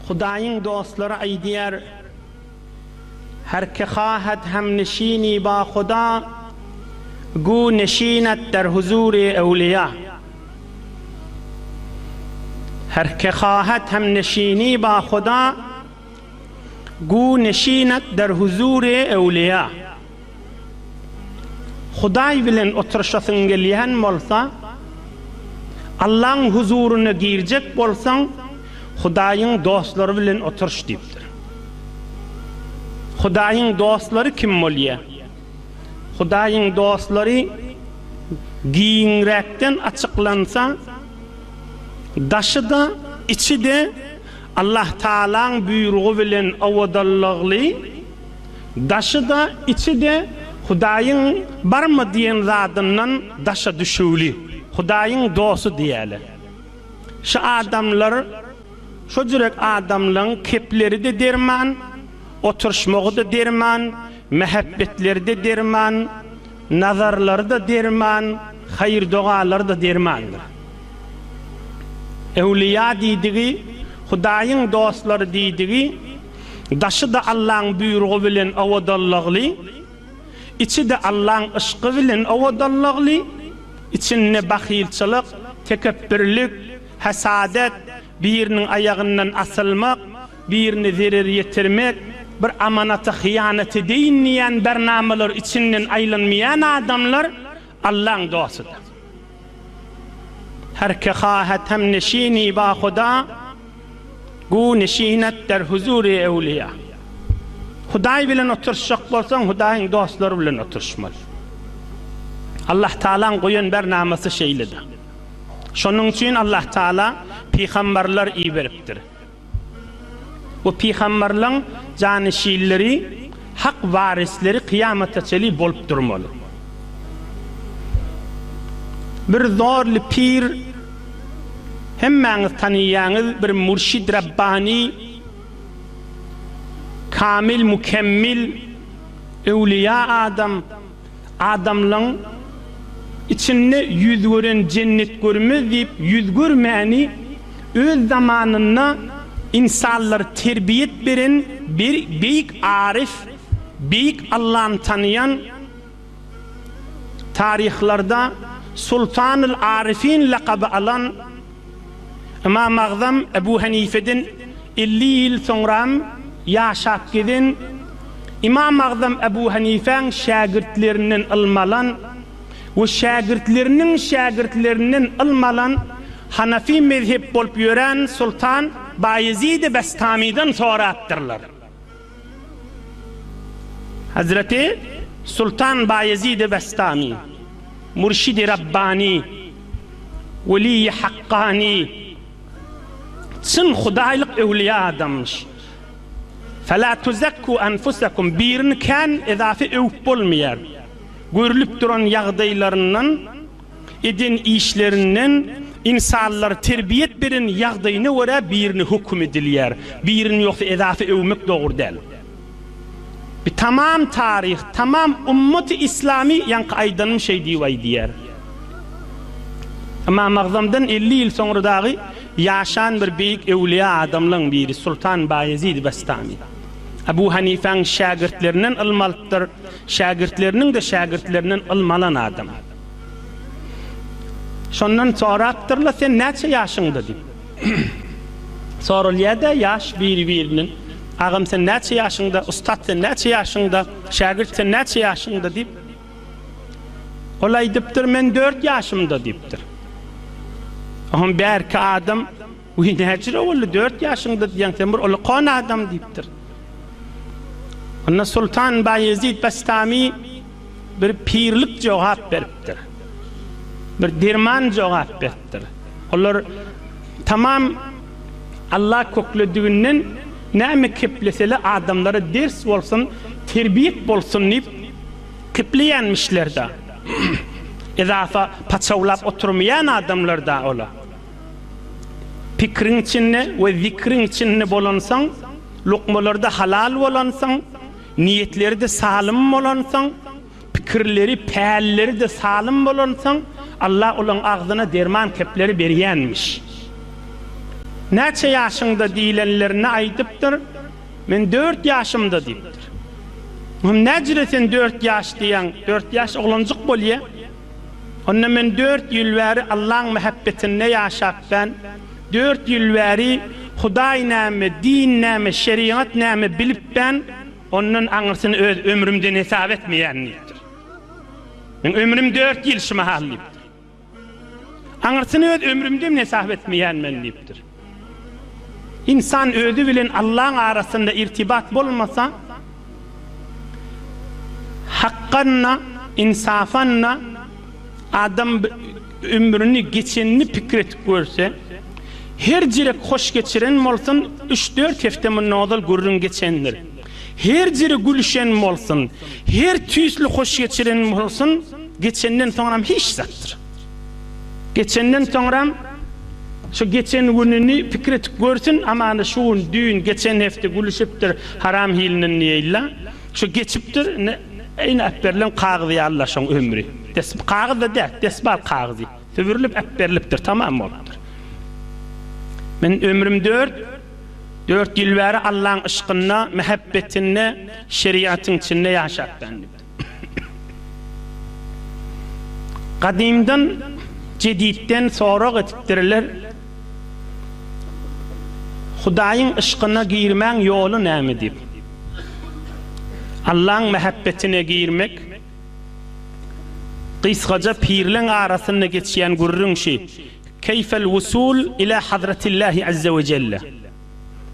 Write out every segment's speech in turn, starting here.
Hudaýyň dostlary aýdýar, her ki hahat hemneşini ba Huda, gu neşinet der huzuri evliya. Her ki hahat hemneşini ba Huda, gu neşinet der huzuri evliya. Hudaý bilen oturşasyň gelýän bolsa, Allah'ın huzuruna girjek bolsaň, Hudaýyň dostlary bilen oturuş diýipdir. Hudaýyň dostlary kim bolýar? Hudaýyň dostlary giňrekden açyklansa, daşy da içi de Allah Taala'nın buýrugy bilen awadallykly, daşy da içi de Hudaýyň barmy diýen zadyndan daşa düşüli. Hudaýyň dosty diýerler. Şu adamlar, şu jürek adamlaryň kepleri de derman, oturşmagy da derman, mehabbetleri de derman, nazarlary da derman, hayır dualary da dermandyr. Ewliya diýdigi, Hudaýyň dostlary diýdigi, daşy da Allah'ın buýrugy bilen awadallykly, içi de Allah'ın ışqı bilen awadallykly, içinde bahilçilik, tekebbürlük, hasadet, birinin ayağından asılmak, birini zerer yetirmek, bir amanata hıyaneti deyinleyen bernamalar içinden aýlanmayan adamlar Allah'ın dostudur. Her ki hahat hem neşini ba Huda, gu neşinet der huzuri evliya. Hudaý bilen oturşak bolsaň, Hudaýyň dostlary bilen oturşmaly. Allah Taala'nın goýan bernamasy şeýledir. Şonuň üçin Allah Taala peýgamberler iyi beripdir. Bu peýgamberleň janişilleri, hak warisleri kıyamata çeli bolup durmaly. Bir zorly pir, hemmäňiz taniýaňyz bir murşid Rabbani, kamil, mükemmel, evliya adam, adamlaryň içinde yüz gören cennet görmez deyip yüz görmäni öz zamanında insanlar terbiyet beren bir büyük arif, büyük Allah'ın tanıyan, tarihlarda Sultanul Arifin lakabı alan İmam Azam Ebu Hanife'den 50 yıl sonra yaşap giden İmam Azam Ebu Hanife'nin şagirdlerinden almalan ve şagirdlerinin almalan Hanafi mezhep bolup ýören Sultan Bayezid Bestami'den sonra attırlar. Hazreti Sultan Bayezid Bestami, Murşid-i Rabbani, Veli-i Hakkani, çyn Hudaýlyk evliya adammış. فَلَا تُزَكُّوا أَنفُسَكُمْ birini kan edafi övüp bolmaýar. Görülüp duran ýagdaýlarynyň, edin işlerinden insanlar terbiyet beren ýagdaýyna görä birini hukm edilýär. Birini ýoksa edafi övmek dogry däl. Bir tamam tarih, tamam ummat-ı İslami ýanky aýdanyň şey diýär. Ama Magzamdan 50 yıl sonra dağı yaşan bir büyük evliya adamlaryň biri Sultan Bayezid Bestami. Ebu Hanife'nin şagirdlerinden almalıdır, şagirdlerinin de şagirdlerinden almalan adam. Şondan sonra attırla sen neçe yaşında deyip. Sorulýa da yaş bir-birinin. Ağam sen neçe yaşında, ustad sen neçe yaşında, şagird sen neçe yaşında deyip. Olay dipdir, men 4 yaşımda deyipdir. Aham berki adam, uy necire oly 4 yaşında diýen sen bir oly qan adam deyipdir. Ona Sultan Bayezid Bestami bir pirlik jogap beripdir. Bir derman jogap beripdir. Olar tamam Allah köklediğinden näme kepleseli adamlara ders bolsun, terbiyet bolsun diýip kepleýänmişler da. Edafa paçawlap oturmayan adamlar da ola. Pikrin içinde ve zikrin içinde bolansan, lokmalarda halal bolansan, niyetleri de salim bolansan, pikirleri, päälleri de salim bolansan, Allah olan ağzına derman kepleri berýänmiş. Neçe yaşında diýilenlerine aýdypdyr. Men 4 ýaşymda diýipdir. Necretin 4 yaş diyen, 4 yaş oğlancık bolýa. Onna men 4 ýyl bäri Allah'ın muhabbetinde yaşap ben 4 ýyl bäri Hudaý näme, din näme, şeriat näme bilip ben onun aňyrsyn öz ömrümden hesap etmeýändir. Men ömrüm 4 ýyl şu mahallypdyr. Aňyrsyn öz ömrümden hesap etmeýänmen diýipdir. İnsan özü bilen Allah'ın arasında irtibat bolmasa hakkanna, insafanna adam ömrünü geçenini pikret görse her jere hoş geçiren bolsun 3-4 hefte munodal gurrun geçendir. Her jere gülüşen bolsun, her tüýsli hoş geçiren bolsun geçenden soňra hiç zatdır. Geçenden soňra şu geçen gününü pikret görsün ama şu düğün geçen hefte gülüşüpdir haram hilinin niýeýle şu geçipdir Eyni äpberlen kağızy Allah şoň ömrü. Kağız da desbal kağızy. Töwürlüp äpberlipdir, tamam bolupdyr. Men ömrüm 4 ýyl bäri Allah'ın ışkyna, muhabbetine, şeriatyň içinde ýaşap ben. Gadimdan jedidden sorak etipdirler. Hudaýyň ışkyna girmäň ýoly näme diýip. Allah'ın muhabbetine girmek, kıysaca pirlen arasında geçen gurrun şey, keyfel vusul ila hadratillahi azze ve celle.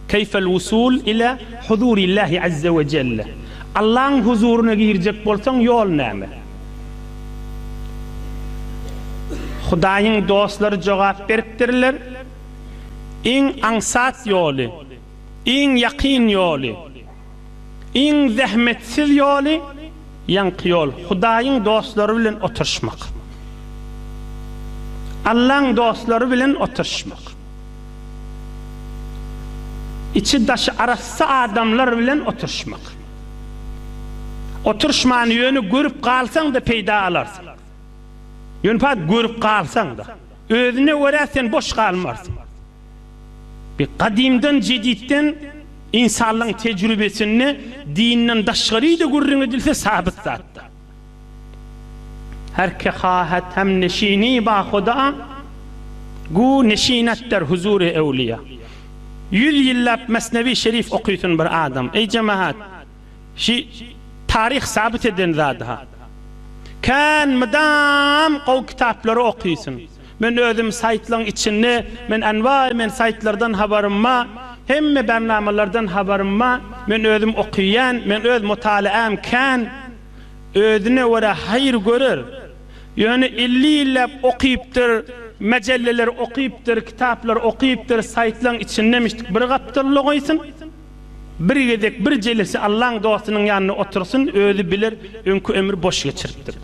Keyfel vusul ila huzurillahi azze ve celle. Allah'ın huzuruna girecek bolsan yol näme? Hudaýyň dostlary jogap beripdirler. Iň ansat ýoly, iň ýaqyn ýoly, iň zähmetsiz ýoly ýanky ýol Hudaýyň dostlary bilen oturşmak. Allah'ın dostlary bilen oturşmak. İçi daşı arası adamlar bilen oturşmak. Oturşmany ýöni görüp galsaň da peýda alarsyň. Ýöni pat görüp galsaň da özüne görä sen boş galmarsyň. Bir kadimden jedidden insanlyň tejrübesini dinden daşgary da gurrun edilse sabit zatda. Her ke hahat hem neşini ba Huda gu neşinetler huzuri evliya. 100 ýyllap Mesnevi Şerif okuysun bir adam. Ey cemaat, şi tarih sabit eden zada. Kan madam o kitaplary okuysun. Men özüm saytlaryň içinde men men saytlardan habarymma, hemme bernamalardan habarymma, men özüm okuyan, men öz mutalaam kan özüne wara hayır görür. Yani 50 ýyllap okuyupdyr, mecelleler okuyupdyr, kitaplar okuyupdyr, saytlaryň içinde mişdik bir gapdyrly goýsun. Bir gedek bir jelesi Allah'ın dostunyň ýanyna otursun, özü bilir öňkü ömür boş geçiripdir.